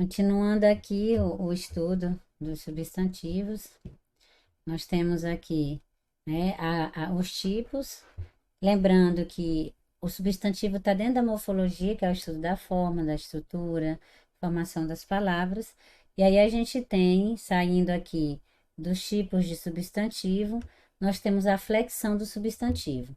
Continuando aqui o estudo dos substantivos, nós temos aqui, né, os tipos. Lembrando que o substantivo está dentro da morfologia, que é o estudo da forma, da estrutura, formação das palavras. E aí a gente tem, saindo aqui dos tipos de substantivo, nós temos a flexão do substantivo.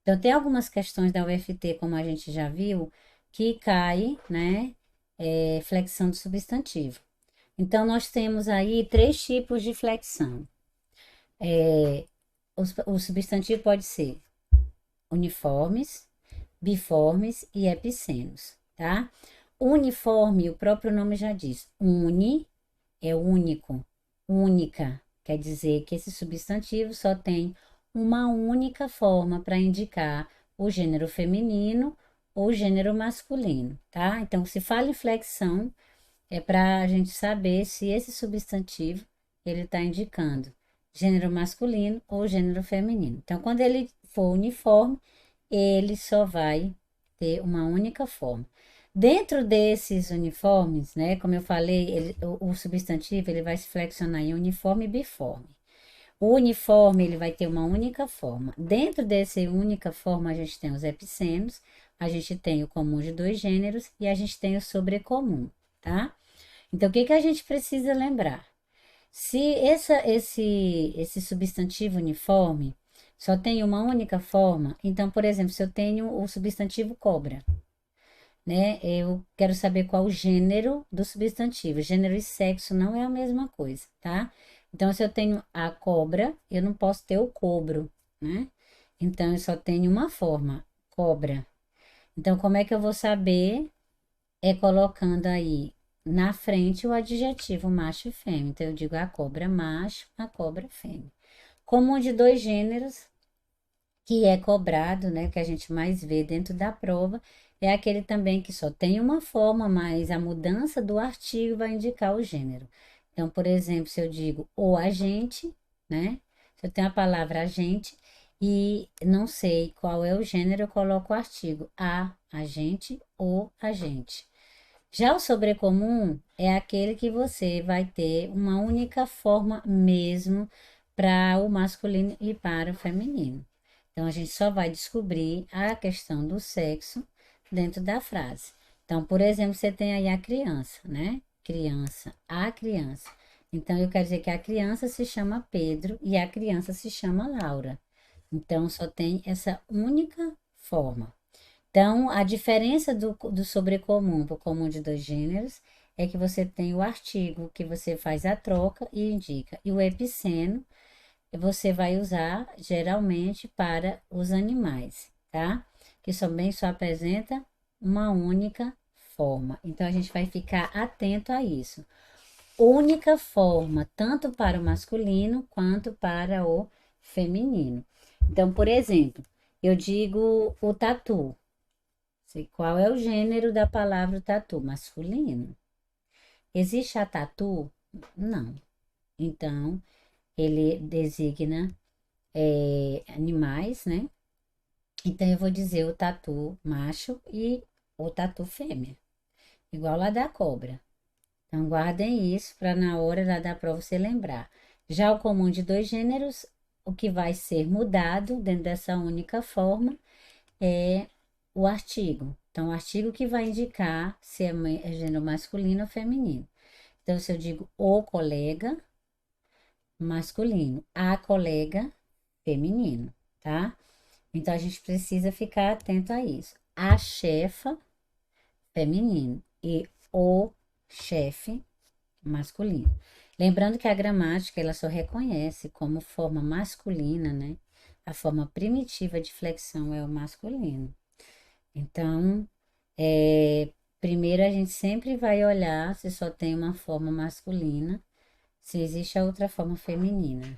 Então, tem algumas questões da UFT, como a gente já viu, que cai, né, flexão do substantivo. Então, nós temos aí três tipos de flexão. O substantivo pode ser uniformes, biformes e epicenos, tá? Uniforme, o próprio nome já diz, uni é único, única, quer dizer que esse substantivo só tem uma única forma para indicar o gênero feminino ou gênero masculino, tá? Então, se fala em flexão, é para a gente saber se esse substantivo ele está indicando gênero masculino ou gênero feminino. Então, quando ele for uniforme, ele só vai ter uma única forma. Dentro desses uniformes, né, como eu falei, o substantivo ele vai se flexionar em uniforme e biforme. O uniforme ele vai ter uma única forma. Dentro dessa única forma, a gente tem os epicenos, a gente tem o comum de dois gêneros e a gente tem o sobrecomum, tá? Então, o que que a gente precisa lembrar? Se esse substantivo uniforme só tem uma única forma, então, por exemplo, se eu tenho o substantivo cobra, né? Eu quero saber qual o gênero do substantivo. Gênero e sexo não é a mesma coisa, tá? Então, se eu tenho a cobra, eu não posso ter o cobro, né? Então, eu só tenho uma forma, cobra. Então, como é que eu vou saber? É colocando aí na frente o adjetivo macho e fêmea. Então, eu digo a cobra macho, a cobra fêmea. Comum de dois gêneros, que é cobrado, né, que a gente mais vê dentro da prova, é aquele também que só tem uma forma, mas a mudança do artigo vai indicar o gênero. Então, por exemplo, se eu digo o agente, né? Se eu tenho a palavra agente e não sei qual é o gênero, eu coloco o artigo a, agente, o agente. Já o sobrecomum é aquele que você vai ter uma única forma mesmo para o masculino e para o feminino. Então, a gente só vai descobrir a questão do sexo dentro da frase. Então, por exemplo, você tem aí a criança, né? Criança, a criança. Então, eu quero dizer que a criança se chama Pedro e a criança se chama Laura. Então, só tem essa única forma. Então, a diferença do sobrecomum para o comum de dois gêneros é que você tem o artigo que você faz a troca e indica. E o epiceno você vai usar geralmente para os animais, tá? Que também só apresenta uma única forma. Então, a gente vai ficar atento a isso. Única forma, tanto para o masculino quanto para o feminino. Então, por exemplo, eu digo o tatu. Sei qual é o gênero da palavra tatu? Masculino. Existe a tatu? Não. Então, ele designa animais, né? Então, eu vou dizer o tatu macho e o tatu fêmea. Igual lá da cobra. Então, guardem isso para na hora lá da prova você lembrar. Já o comum de dois gêneros, o que vai ser mudado dentro dessa única forma é o artigo. Então, o artigo que vai indicar se é gênero masculino ou feminino. Então, se eu digo o colega, masculino, a colega, feminino, tá? Então, a gente precisa ficar atento a isso. A chefa, feminino, e o chefe, masculino. Lembrando que a gramática, ela só reconhece como forma masculina, né? A forma primitiva de flexão é o masculino. Então, primeiro a gente sempre vai olhar se só tem uma forma masculina, se existe a outra forma feminina.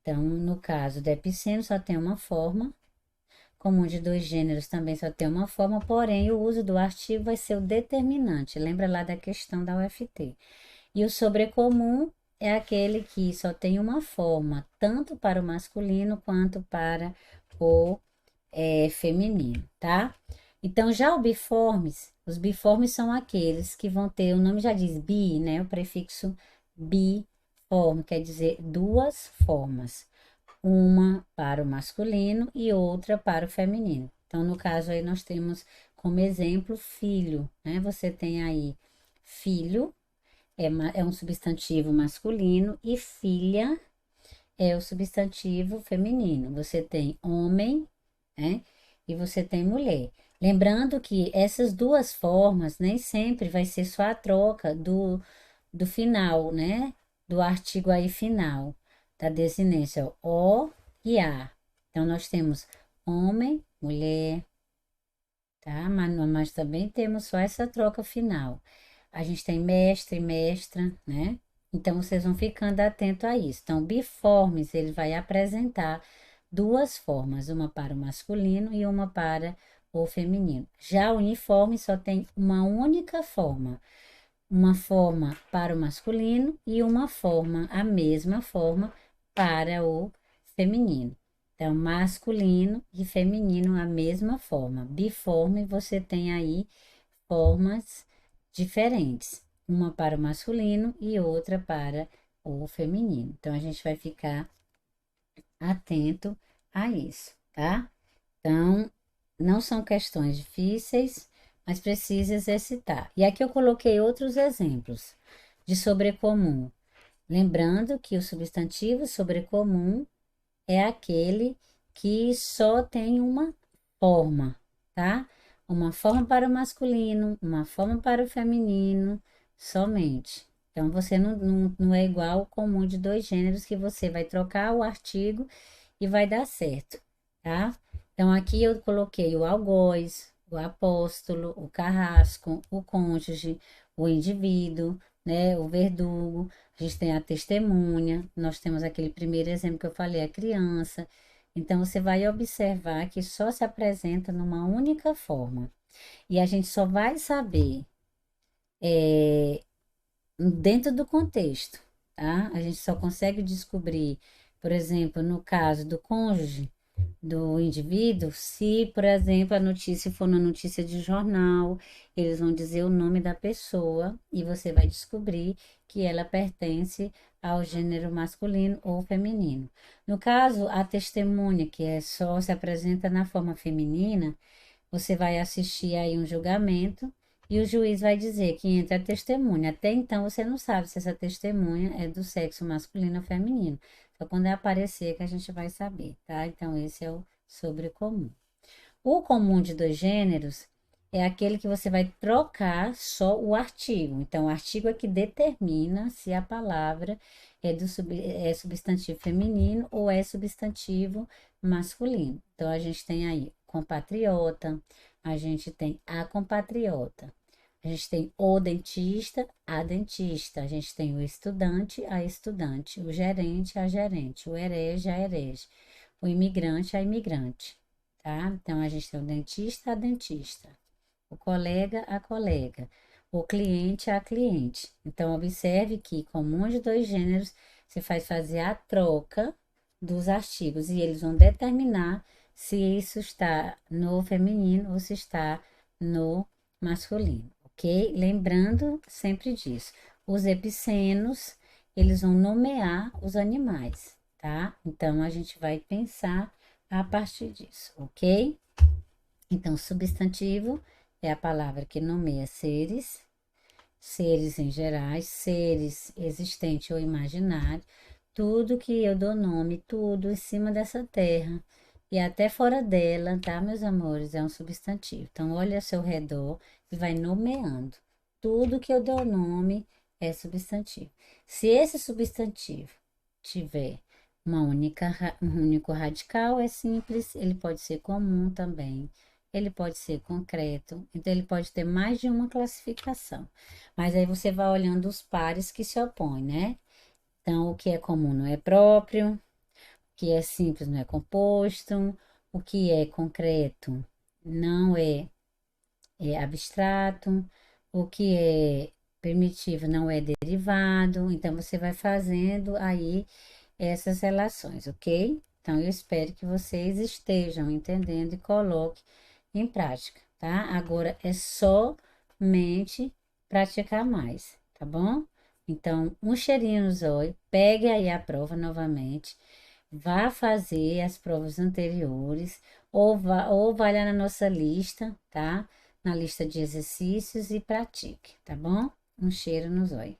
Então, no caso do epiceno, só tem uma forma, comum de dois gêneros também só tem uma forma, porém o uso do artigo vai ser o determinante. Lembra lá da questão da UFT. E o sobrecomum é aquele que só tem uma forma, tanto para o masculino quanto para o feminino, tá? Então, já o biformes, Os biformes são aqueles que vão ter, o nome já diz bi, né? O prefixo biforme, quer dizer duas formas. Uma para o masculino e outra para o feminino. Então, no caso aí, nós temos como exemplo filho, né? Você tem aí filho, é um substantivo masculino, e filha é o substantivo feminino. Você tem homem, né? E você tem mulher. Lembrando que essas duas formas nem sempre vai ser só a troca do final, né? Do artigo aí final, da desinência, o e a. Então, nós temos homem, mulher, tá? Mas também temos só essa troca final. A gente tem mestre e mestra, né? Então, vocês vão ficando atentos a isso. Então, biformes, ele vai apresentar duas formas, uma para o masculino e uma para o feminino. Já o uniforme só tem uma única forma, uma forma para o masculino e uma forma, a mesma forma, para o feminino. Então, masculino e feminino, a mesma forma. Biforme, você tem aí formas diferentes, uma para o masculino e outra para o feminino. Então, a gente vai ficar atento a isso, tá? Então, não são questões difíceis, mas precisa exercitar. E aqui eu coloquei outros exemplos de sobrecomum. Lembrando que o substantivo sobrecomum é aquele que só tem uma forma, tá? Uma forma para o masculino, uma forma para o feminino, somente. Então, você não é igual ao comum de dois gêneros, que você vai trocar o artigo e vai dar certo, tá? Então, aqui eu coloquei o algoz, o apóstolo, o carrasco, o cônjuge, o indivíduo, né? O verdugo. A gente tem a testemunha, nós temos aquele primeiro exemplo que eu falei, a criança. Então, você vai observar que só se apresenta numa única forma. E a gente só vai saber dentro do contexto, tá? A gente só consegue descobrir, por exemplo, no caso do cônjuge, do indivíduo, se, por exemplo, a notícia for uma notícia de jornal, eles vão dizer o nome da pessoa e você vai descobrir que ela pertence ao gênero masculino ou feminino. No caso, a testemunha, que é só se apresenta na forma feminina, você vai assistir aí um julgamento e o juiz vai dizer que entra a testemunha. Até então você não sabe se essa testemunha é do sexo masculino ou feminino. Só quando é aparecer que a gente vai saber, tá? Então esse é o sobrecomum. O comum de dois gêneros é aquele que você vai trocar só o artigo. Então, o artigo é que determina se a palavra é substantivo feminino ou é substantivo masculino. Então, a gente tem aí compatriota, a gente tem a compatriota, a gente tem o dentista, a dentista, a gente tem o estudante, a estudante, o gerente, a gerente, o herege, a herege, o imigrante, a imigrante, tá? Então, a gente tem o dentista, a dentista, o colega, a colega, o cliente, a cliente. Então, observe que, comum de dois gêneros, você faz fazer a troca dos artigos e eles vão determinar se isso está no feminino ou se está no masculino, ok? Lembrando sempre disso. Os epicenos, eles vão nomear os animais, tá? Então, a gente vai pensar a partir disso, ok? Então, substantivo é a palavra que nomeia seres, seres em gerais, seres existentes ou imaginários, tudo que eu dou nome, tudo em cima dessa terra e até fora dela, tá, meus amores? É um substantivo. Então, olha ao seu redor e vai nomeando. Tudo que eu dou nome é substantivo. Se esse substantivo tiver um único radical, é simples, ele pode ser comum também. Ele pode ser concreto, então ele pode ter mais de uma classificação. Mas aí você vai olhando os pares que se opõem, né? Então, o que é comum não é próprio, o que é simples não é composto, o que é concreto não é abstrato, o que é primitivo não é derivado. Então, você vai fazendo aí essas relações, ok? Então, eu espero que vocês estejam entendendo e coloquem em prática, tá? Agora é só mente, praticar mais, tá bom? Então, um cheirinho no zóio, pegue aí a prova novamente, vá fazer as provas anteriores, ou vai lá na nossa lista, tá? Na lista de exercícios e pratique, tá bom? Um cheiro no zóio.